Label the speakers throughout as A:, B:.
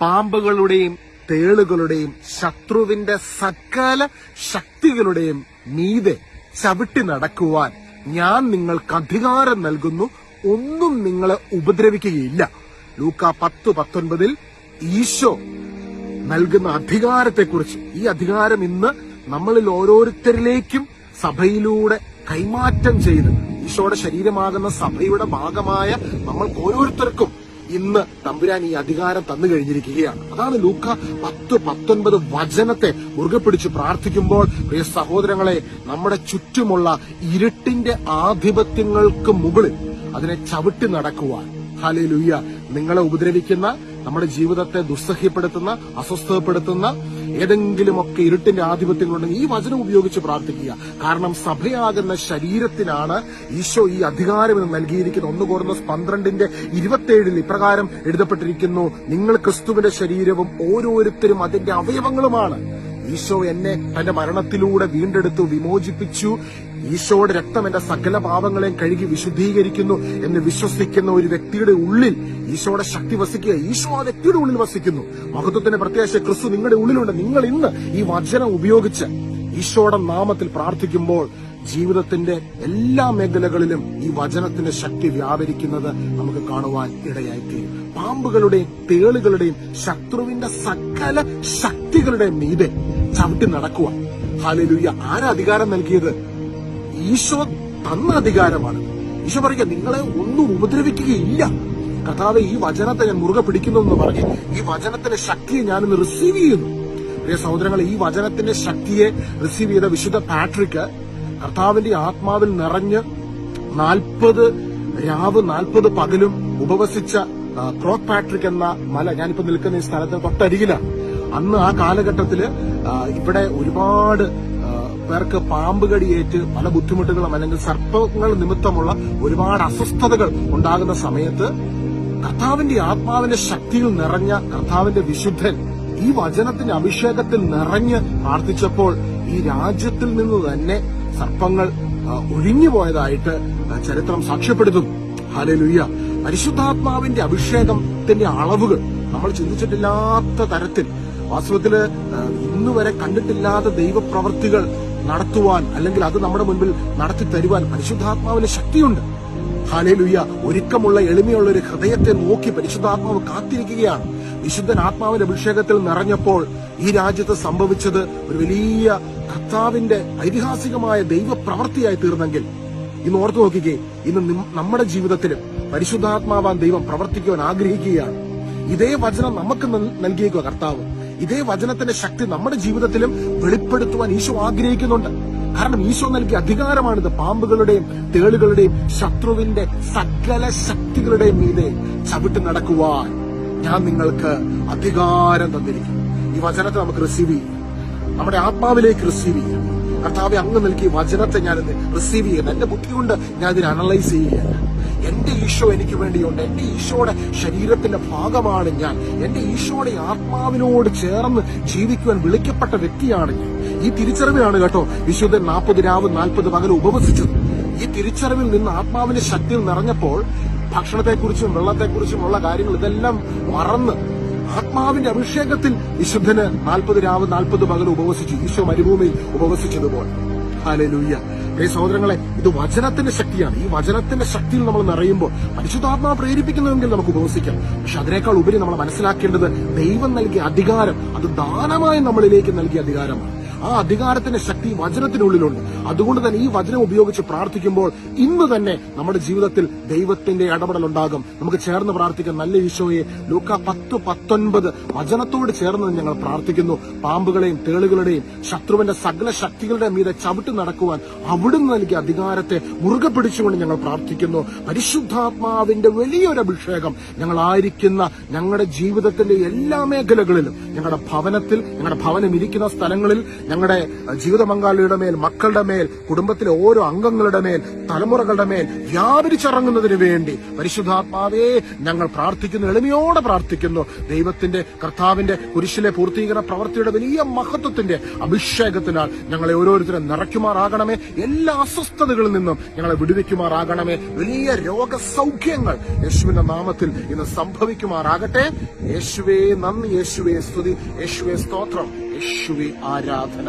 A: പാമ്പുകളുടെയും തേളുകളുടെയും ശത്രുവിന്റെ സകല ശക്തികളുടെയും മീതെ ചവിട്ടി നടക്കുവാൻ ഞാൻ നിങ്ങൾക്ക് അധികാരം നൽകുന്നു, ഒന്നും നിങ്ങളെ ഉപദ്രവിക്കുകയില്ല. ലൂക്ക 10:19 ഈശോ നൽകുന്ന അധികാരത്തെക്കുറിച്ച്, ഈ അധികാരം ഇന്ന് നമ്മളിൽ ഓരോരുത്തരിലേക്കും സഭയിലൂടെ കൈമാറ്റം ചെയ്ത് ഈശോയുടെ ശരീരമാകുന്ന സഭയുടെ ഭാഗമായ നമ്മൾക്ക് ഓരോരുത്തർക്കും ഇന്ന് തമ്പുരാൻ ഈ അധികാരം തന്നു കഴിഞ്ഞിരിക്കുകയാണ്. അതാണ് ലൂക്ക 10:19 വചനത്തെ മുറുകെ പിടിച്ച് പ്രാർത്ഥിക്കുമ്പോൾ പ്രിയ സഹോദരങ്ങളെ, നമ്മുടെ ചുറ്റുമുള്ള ഇരുട്ടിന്റെ ആധിപത്യങ്ങൾക്ക് മുകളിൽ അതിനെ ചവിട്ടി നടക്കുവാൻ, ഹല്ലേലൂയ, നിങ്ങളെ ഉപദ്രവിക്കുന്ന, നമ്മുടെ ജീവിതത്തെ ദുസ്സഹ്യപ്പെടുത്തുന്ന, അസ്വസ്ഥപ്പെടുത്തുന്ന ഏതെങ്കിലുമൊക്കെ ഇരുട്ടിന്റെ ആധിപത്യങ്ങളുണ്ടെങ്കിൽ ഈ വചനം ഉപയോഗിച്ച് പ്രാർത്ഥിക്കുക. കാരണം സഭയാകുന്ന ശരീരത്തിനാണ് ഈശോ ഈ അധികാരം നൽകിയിരിക്കുന്നത്. 1 കൊരിന്ത്യർ 12:27 ഇപ്രകാരം എഴുതപ്പെട്ടിരിക്കുന്നു, നിങ്ങൾ ക്രിസ്തുവിന്റെ ശരീരവും ഓരോരുത്തരും അതിന്റെ അവയവങ്ങളുമാണ്. ഈശോ എന്നെ തന്റെ മരണത്തിലൂടെ വീണ്ടെടുത്തു, വിമോചിപ്പിച്ചു. ഈശോയുടെ രക്തം എന്റെ സകല പാപങ്ങളെയും കഴുകി വിശുദ്ധീകരിക്കുന്നു എന്ന് വിശ്വസിക്കുന്ന ഒരു വ്യക്തിയുടെ ഉള്ളിൽ ഈശോയുടെ ശക്തി വസിക്കുക. ഈശോ ആ വ്യക്തിയുടെ ഉള്ളിൽ വസിക്കുന്നു. മഹത്വത്തിന്റെ പ്രത്യാശ ക്രിസ്തു നിങ്ങളുടെ ഉള്ളിലുണ്ട്. നിങ്ങൾ ഇന്ന് ഈ വചനം ഉപയോഗിച്ച് ഈശോയുടെ നാമത്തിൽ പ്രാർത്ഥിക്കുമ്പോൾ ജീവിതത്തിന്റെ എല്ലാ മേഖലകളിലും ഈ വചനത്തിന്റെ ശക്തി വ്യാപരിക്കുന്നത് നമുക്ക് കാണുവാൻ ഇടയായിത്തീരും. പാമ്പുകളുടെയും തേളുകളുടെയും ശത്രുവിന്റെ സകല ശക്തികളുടെയും മീതെ ചവിട്ടി നടക്കുവാൻ, ഹല്ലേലൂയ, ആരാ അധികാരം നൽകിയത്? ഈശോ തന്ന അധികാരമാണ്. ഈശോ പറയുക, നിങ്ങളെ ഒന്നും ഉപദ്രവിക്കുകയില്ല. കർത്താവെ, ഈ വചനത്തെ ഞാൻ മുറുകെ പിടിക്കുന്നു എന്ന് പറഞ്ഞ് ഈ വചനത്തിന്റെ ശക്തിയെ ഞാനിന്ന് റിസീവ് ചെയ്യുന്നു. പ്രിയ സഹോദരങ്ങളെ, ഈ വചനത്തിന്റെ ശക്തിയെ റിസീവ് ചെയ്ത വിശുദ്ധ പാട്രിക്ക് കർത്താവിന്റെ ആത്മാവിൽ നിറഞ്ഞ് 40 രാവ് 40 പകലും ഉപവസിച്ച ക്രോക്ക് പാട്രിക് എന്ന മല, ഞാനിപ്പോ നിൽക്കുന്ന ഈ സ്ഥലത്തിന് തൊട്ടരികിലാണ്. അന്ന് ആ കാലഘട്ടത്തില് ഇവിടെ ഒരുപാട് പേർക്ക് പാമ്പ് കടിയേറ്റ് പല ബുദ്ധിമുട്ടുകളും അല്ലെങ്കിൽ സർപ്പങ്ങൾ നിമിത്തമുള്ള ഒരുപാട് അസ്വസ്ഥതകൾ ഉണ്ടാകുന്ന സമയത്ത് കർത്താവിന്റെ ആത്മാവിന്റെ ശക്തിയിൽ നിറഞ്ഞ കർത്താവിന്റെ വിശുദ്ധൻ ഈ വചനത്തിന്റെ അഭിഷേകത്തിൽ നിറഞ്ഞ് പ്രാർത്ഥിച്ചപ്പോൾ ഈ രാജ്യത്തിൽ നിന്ന് തന്നെ സർപ്പങ്ങൾ ഒഴിഞ്ഞുപോയതായിട്ട് ചരിത്രം സാക്ഷ്യപ്പെടുത്തുന്നു. ഹല്ലേലൂയ. പരിശുദ്ധാത്മാവിന്റെ അഭിഷേകത്തിന്റെ അളവുകൾ നമ്മൾ ചിന്തിച്ചിട്ടില്ലാത്ത തരത്തിൽ, വാസ്തവത്തില് ഇന്നുവരെ കണ്ടിട്ടില്ലാത്ത ദൈവപ്രവൃത്തികൾ നടത്തുവാൻ അല്ലെങ്കിൽ അത് നമ്മുടെ മുൻപിൽ നടത്തി തരുവാൻ പരിശുദ്ധാത്മാവിന് ശക്തിയുണ്ട്. ഹല്ലേലൂയ. ഒരുക്കമുള്ള എളിമയുള്ള ഒരു ഹൃദയത്തെ നോക്കി പരിശുദ്ധാത്മാവ് കാത്തിരിക്കുകയാണ്. വിശുദ്ധൻ ആത്മാവിന്റെ അഭിഷേകത്തിൽ നിറഞ്ഞപ്പോൾ ഈ രാജ്യത്ത് സംഭവിച്ചത് ഒരു വലിയ കർത്താവിന്റെ ഐതിഹാസികമായ ദൈവപ്രവൃത്തിയായി തീർന്നെങ്കിൽ ഇന്ന് ഓർത്തു നോക്കിക്കേ, ഇന്ന് നമ്മുടെ ജീവിതത്തിലും പരിശുദ്ധാത്മാവാൻ ദൈവം പ്രവർത്തിക്കുവാൻ ആഗ്രഹിക്കുകയാണ്. ഇതേ വചനം നമുക്ക് നൽകിയേക്കുക കർത്താവ്. ഇതേ വചനത്തിന്റെ ശക്തി നമ്മുടെ ജീവിതത്തിലും വെളിപ്പെടുത്തുവാൻ ഈശോ ആഗ്രഹിക്കുന്നുണ്ട്. കാരണം ഈശോ നൽകിയ അധികാരമാണിത്. പാമ്പുകളുടെയും തേളുകളുടെയും ശത്രുവിന്റെ സകല ശക്തികളുടെയും മീതെ ചവിട്ടി നടക്കുവാൻ ഞാൻ നിങ്ങൾക്ക് അധികാരം തന്നിരിക്കും. ഈ വചനത്തെ നമുക്ക് റിസീവ് ചെയ്യാം, നമ്മുടെ ആത്മാവിലേക്ക് റിസീവ് ചെയ്യാം. കർത്താവെ, അങ്ങ് നൽകിയ വചനത്തെ ഞാനിന്ന് റിസീവ് ചെയ്യുന്നു. എന്റെ ബുദ്ധി കൊണ്ട് ഞാൻ ഇതിനെ അനലൈസ് ചെയ്യുകയാണ്. എന്റെ ഈശോ എനിക്ക് വേണ്ടിയുണ്ട്. എന്റെ ഈശോയുടെ ശരീരത്തിന്റെ ഭാഗമാണ് ഞാൻ. എന്റെ ഈശോയുടെ ആത്മാവിനോട് ചേർന്ന് ജീവിക്കുവാൻ വിളിക്കപ്പെട്ട വ്യക്തിയാണ് ഞാൻ. ഈ തിരിച്ചറിവിലാണ് കേട്ടോ വിശുദ്ധൻ 40 രാവ് 40 പകൽ ഉപവസിച്ചത്. ഈ തിരിച്ചറിവിൽ നിന്ന് ആത്മാവിന്റെ ശക്തിയിൽ നിറഞ്ഞപ്പോൾ ഭക്ഷണത്തെക്കുറിച്ചും വെള്ളത്തെക്കുറിച്ചുമുള്ള കാര്യങ്ങൾ ഇതെല്ലാം മറന്ന് ആത്മാവിന്റെ അഭിഷേകത്തിൽ വിശുദ്ധന് 40 രാവ് 40 പകൽ ഉപവസിച്ചു. ഈശോ മരുഭൂമിയിൽ ഉപവസിച്ചതുപോലെ. ഹല്ലേലൂയ. പ്രിയ സഹോദരങ്ങളെ, ഇത് വചനത്തിന്റെ ശക്തിയാണ്. ഈ വചനത്തിന്റെ ശക്തിയിൽ നമ്മൾ നിറയുമ്പോൾ പരിശുദ്ധാത്മാവ് പ്രേരിപ്പിക്കുന്നുവെങ്കിൽ നമുക്ക് ഉപവസിക്കാം. പക്ഷെ അതിനേക്കാൾ ഉപരി നമ്മൾ മനസ്സിലാക്കേണ്ടത് ദൈവം നൽകിയ അധികാരം അത് ദാനമായി നമ്മളിലേക്ക് നൽകിയ അധികാരമാണ്. ആ അധികാരത്തിന്റെ ശക്തി വചനത്തിനുള്ളിലുണ്ട്. അതുകൊണ്ട് തന്നെ ഈ വചനം ഉപയോഗിച്ച് പ്രാർത്ഥിക്കുമ്പോൾ ഇന്ന് തന്നെ നമ്മുടെ ജീവിതത്തിൽ ദൈവത്തിന്റെ ഇടപെടൽ ഉണ്ടാകും. നമുക്ക് ചേർന്ന് പ്രാർത്ഥിക്കാം. നല്ല ഈശോയെ, ലൂക്ക 10:19 വചനത്തോട് ചേർന്ന് ഞങ്ങൾ പ്രാർത്ഥിക്കുന്നു. പാമ്പുകളെയും തേളുകളുടെയും ശത്രുവിന്റെ സകല ശക്തികളുടെ മീതെ ചവിട്ടി നടക്കുവാൻ അവിടുന്ന് നൽകിയ അധികാരത്തെ മുറുകെ പിടിച്ചുകൊണ്ട് ഞങ്ങൾ പ്രാർത്ഥിക്കുന്നു. പരിശുദ്ധാത്മാവിന്റെ വലിയൊരു അഭിഷേകം ഞങ്ങളായിരിക്കുന്ന ഞങ്ങളുടെ ജീവിതത്തിന്റെ എല്ലാ മേഖലകളിലും ഞങ്ങളുടെ ഭവനത്തിൽ, ഞങ്ങളുടെ ഭവനം ഇരിക്കുന്ന സ്ഥലങ്ങളിൽ, ഞങ്ങളുടെ ജീവിത പങ്കാളിയുടെ മേൽ, മക്കളുടെ മേൽ, കുടുംബത്തിലെ ഓരോ അംഗങ്ങളുടെ മേൽ, തലമുറകളുടെ മേൽ വ്യാപരിച്ചിറങ്ങുന്നതിന് വേണ്ടി പരിശുദ്ധാത്മാവേ ഞങ്ങൾ പ്രാർത്ഥിക്കുന്നു, എളിമയോടെ പ്രാർത്ഥിക്കുന്നു. ദൈവത്തിന്റെ കർത്താവിന്റെ കുരിശിലെ പൂർത്തീകരണ പ്രവൃത്തിയുടെ വലിയ മഹത്വത്തിന്റെ അഭിഷേകത്തിനാൽ ഞങ്ങളെ ഓരോരുത്തരും നിറയ്ക്കുമാറാകണമേ. എല്ലാ അസ്വസ്ഥതകളിൽ നിന്നും ഞങ്ങളെ വിടുവിക്കുമാറാകണമേ. വലിയ രോഗസൗഖ്യങ്ങൾ യേശുവിന്റെ നാമത്തിൽ ഇന്ന് സംഭവിക്കുമാറാകട്ടെ. യേശുവേ നന്ദി, യേശുവേ സ്തുതി, യേശുവേ സ്തോത്രം, യേശുവേ ആരാധന.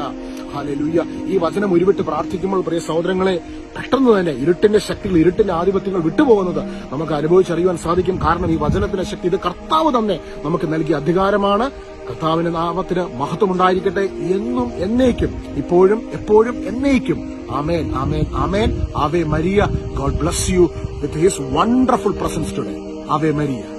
A: ഹല്ലേലൂയ. ഈ വചനം ഉരുവിട്ട് പ്രാർത്ഥിക്കുമ്പോൾ പ്രിയ സഹോദരങ്ങളെ, പെട്ടെന്ന് തന്നെ ഇരുട്ടിന്റെ ശക്തികൾ, ഇരുട്ടിന്റെ ആധിപത്യങ്ങൾ വിട്ടുപോകുന്നത് നമുക്ക് അനുഭവിച്ചറിയുവാൻ സാധിക്കും. കാരണം ഈ വചനത്തിന്റെ ശക്തി, ഇത് കർത്താവ് തന്നെ നമുക്ക് നൽകിയ അധികാരമാണ്. കർത്താവിന്റെ നാമത്തിന് മഹത്വമുണ്ടായിരിക്കട്ടെ എന്നും എന്നേക്കും, ഇപ്പോഴും എപ്പോഴും എന്നേക്കും. ആമേൻ, ആമേൻ, ആമേൻ. ആവേ മരിയ. God bless you with his wonderful presence today. ആവേ മരിയ.